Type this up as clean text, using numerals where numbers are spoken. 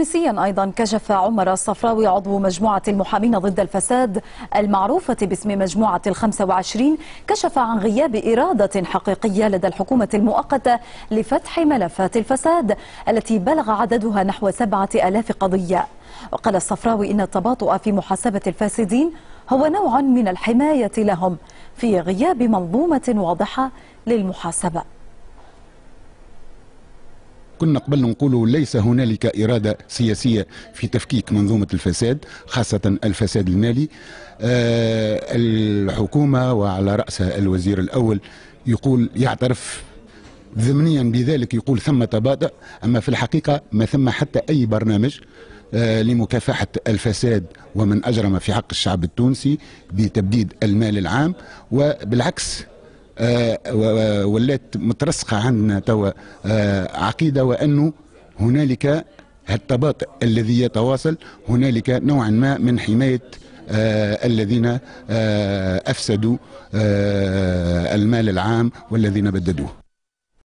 تونسيا أيضا كشف عمر الصفراوي عضو مجموعة المحامين ضد الفساد المعروفة باسم مجموعة ال25، كشف عن غياب إرادة حقيقية لدى الحكومة المؤقتة لفتح ملفات الفساد التي بلغ عددها نحو 7000 قضية. وقال الصفراوي إن التباطؤ في محاسبة الفاسدين هو نوع من الحماية لهم في غياب منظومة واضحة للمحاسبة. كنا قبل نقولوا ليس هنالك إرادة سياسية في تفكيك منظومة الفساد، خاصة الفساد المالي. الحكومة وعلى رأسها الوزير الأول يقول يعترف ضمنيا بذلك، يقول ثم تباطؤ، أما في الحقيقة ما ثم حتى أي برنامج لمكافحة الفساد ومن أجرم في حق الشعب التونسي بتبديد المال العام. وبالعكس ولات مترسخة عندنا توا عقيدة وأنه هنالك التباطؤ الذي يتواصل، هنالك نوعا ما من حماية الذين أفسدوا المال العام والذين بددوه.